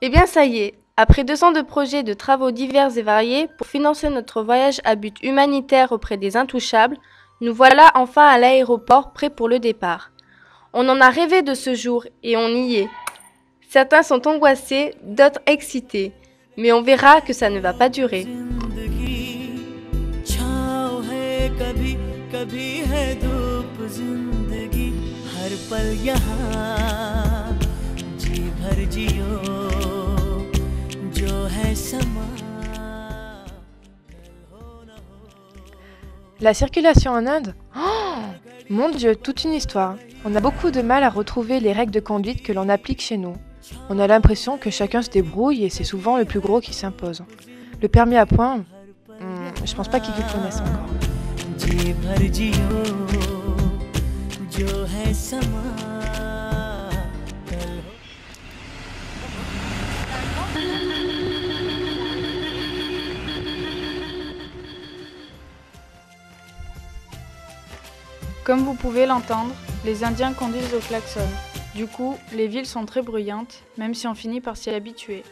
Eh bien ça y est, après 2 ans de projets de travaux divers et variés pour financer notre voyage à but humanitaire auprès des Intouchables, nous voilà enfin à l'aéroport prêts pour le départ. On en a rêvé de ce jour et on y est. Certains sont angoissés, d'autres excités, mais on verra que ça ne va pas durer. La circulation en Inde? Oh, mon Dieu, toute une histoire. On a beaucoup de mal à retrouver les règles de conduite que l'on applique chez nous. On a l'impression que chacun se débrouille et c'est souvent le plus gros qui s'impose. Le permis à points, je pense pas qu'ils le connaissent encore. Comme vous pouvez l'entendre, les Indiens conduisent au klaxon. Du coup, les villes sont très bruyantes, même si on finit par s'y habituer.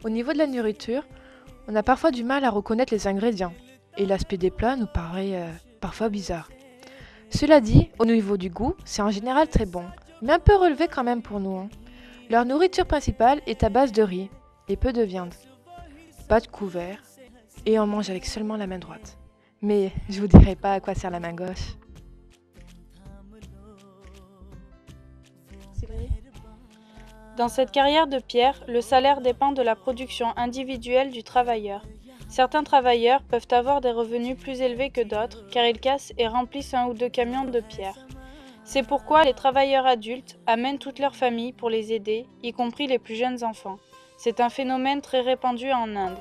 Au niveau de la nourriture, on a parfois du mal à reconnaître les ingrédients, et l'aspect des plats nous paraît parfois bizarre. Cela dit, au niveau du goût, c'est en général très bon, mais un peu relevé quand même pour nous. Leur nourriture principale est à base de riz et peu de viande. Pas de couvert, et on mange avec seulement la main droite. Mais je vous dirai pas à quoi sert la main gauche. Dans cette carrière de pierre, le salaire dépend de la production individuelle du travailleur. Certains travailleurs peuvent avoir des revenus plus élevés que d'autres car ils cassent et remplissent 1 ou 2 camions de pierre. C'est pourquoi les travailleurs adultes amènent toute leur famille pour les aider, y compris les plus jeunes enfants. C'est un phénomène très répandu en Inde.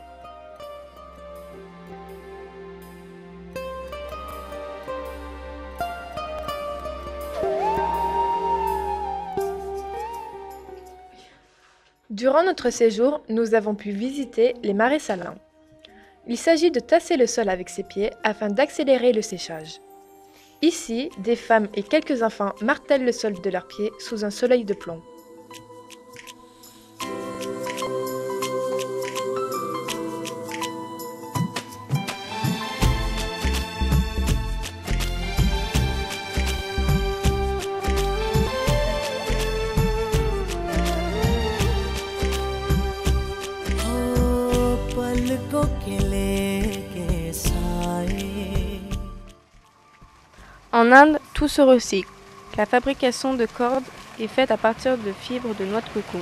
Durant notre séjour, nous avons pu visiter les marais salins. Il s'agit de tasser le sol avec ses pieds afin d'accélérer le séchage. Ici, des femmes et quelques enfants martèlent le sol de leurs pieds sous un soleil de plomb. En Inde, tout se recycle. La fabrication de cordes est faite à partir de fibres de noix de coco.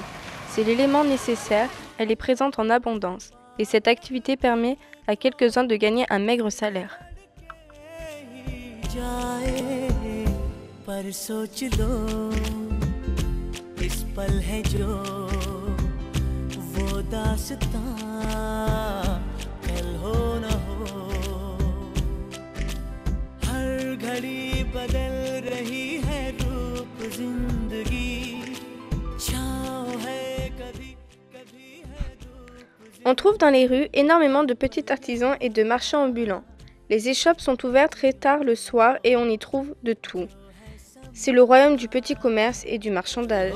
C'est l'élément nécessaire, elle est présente en abondance, et cette activité permet à quelques-uns de gagner un maigre salaire. On trouve dans les rues énormément de petits artisans et de marchands ambulants. Les échoppes sont ouvertes très tard le soir et on y trouve de tout. C'est le royaume du petit commerce et du marchandage.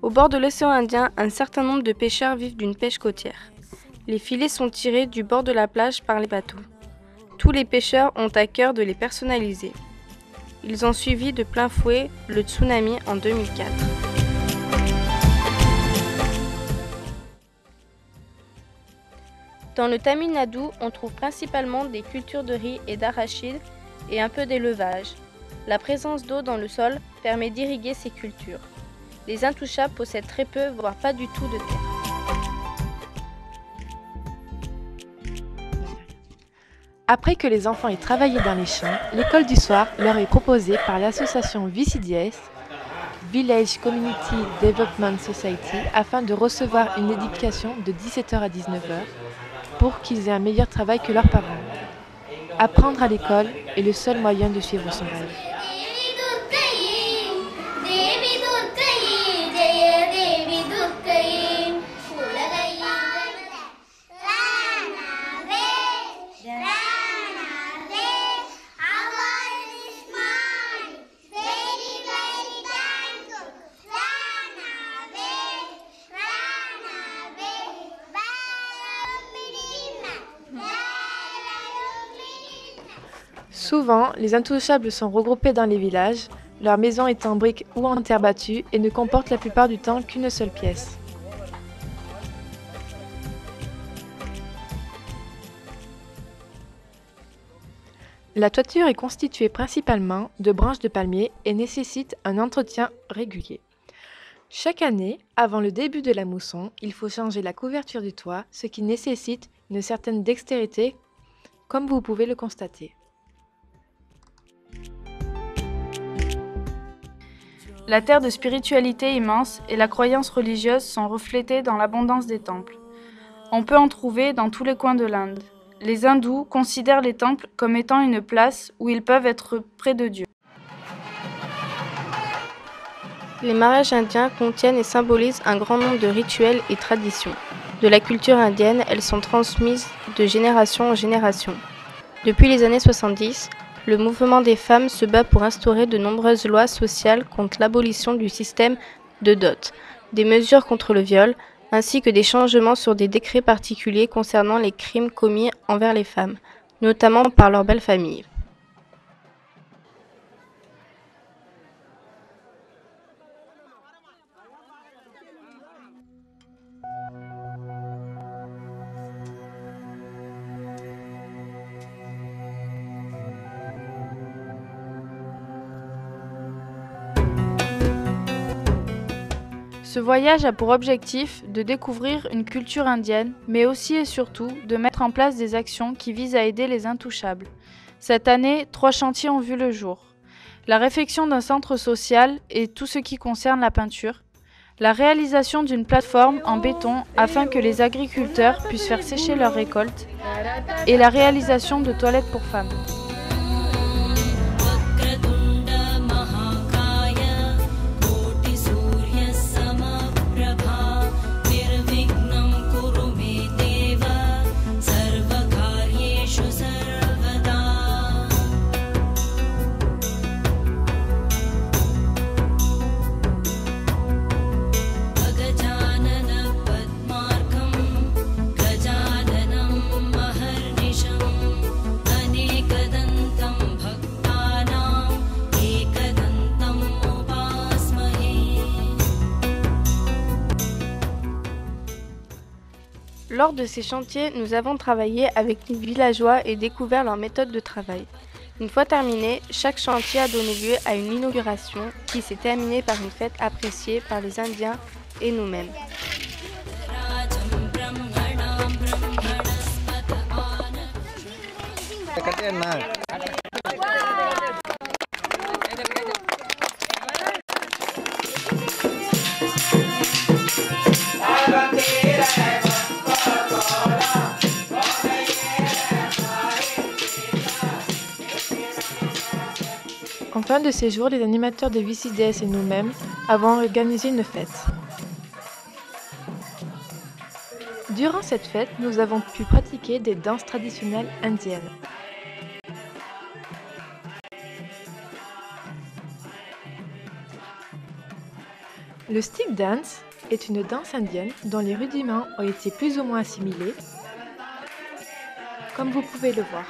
Au bord de l'océan Indien, un certain nombre de pêcheurs vivent d'une pêche côtière. Les filets sont tirés du bord de la plage par les bateaux. Tous les pêcheurs ont à cœur de les personnaliser. Ils ont suivi de plein fouet le tsunami en 2004. Dans le Tamil Nadu, on trouve principalement des cultures de riz et d'arachide et un peu d'élevage. La présence d'eau dans le sol permet d'irriguer ces cultures. Les Intouchables possèdent très peu, voire pas du tout de terre. Après que les enfants aient travaillé dans les champs, l'école du soir leur est proposée par l'association VCDS, Village Community Development Society afin de recevoir une éducation de 17h à 19h pour qu'ils aient un meilleur travail que leurs parents. Apprendre à l'école est le seul moyen de suivre son rêve. Souvent, les intouchables sont regroupés dans les villages, leur maison est en briques ou en terre battue et ne comporte la plupart du temps qu'une seule pièce. La toiture est constituée principalement de branches de palmier et nécessite un entretien régulier. Chaque année, avant le début de la mousson, il faut changer la couverture du toit, ce qui nécessite une certaine dextérité, comme vous pouvez le constater. La terre de spiritualité immense et la croyance religieuse sont reflétées dans l'abondance des temples. On peut en trouver dans tous les coins de l'Inde. Les hindous considèrent les temples comme étant une place où ils peuvent être près de Dieu. Les mariages indiens contiennent et symbolisent un grand nombre de rituels et traditions. De la culture indienne, elles sont transmises de génération en génération. Depuis les années 70, le mouvement des femmes se bat pour instaurer de nombreuses lois sociales contre l'abolition du système de dot, des mesures contre le viol, ainsi que des changements sur des décrets particuliers concernant les crimes commis envers les femmes, notamment par leur belle famille. Ce voyage a pour objectif de découvrir une culture indienne, mais aussi et surtout de mettre en place des actions qui visent à aider les intouchables. Cette année, 3 chantiers ont vu le jour. La réfection d'un centre social et tout ce qui concerne la peinture, la réalisation d'une plateforme en béton afin que les agriculteurs puissent faire sécher leurs récoltes et la réalisation de toilettes pour femmes. Lors de ces chantiers, nous avons travaillé avec les villageois et découvert leur méthode de travail. Une fois terminé, chaque chantier a donné lieu à une inauguration qui s'est terminée par une fête appréciée par les Indiens et nous-mêmes. En fin de séjour, les animateurs de VCDS et nous-mêmes avons organisé une fête. Durant cette fête, nous avons pu pratiquer des danses traditionnelles indiennes. Le stick dance est une danse indienne dont les rudiments ont été plus ou moins assimilés, comme vous pouvez le voir.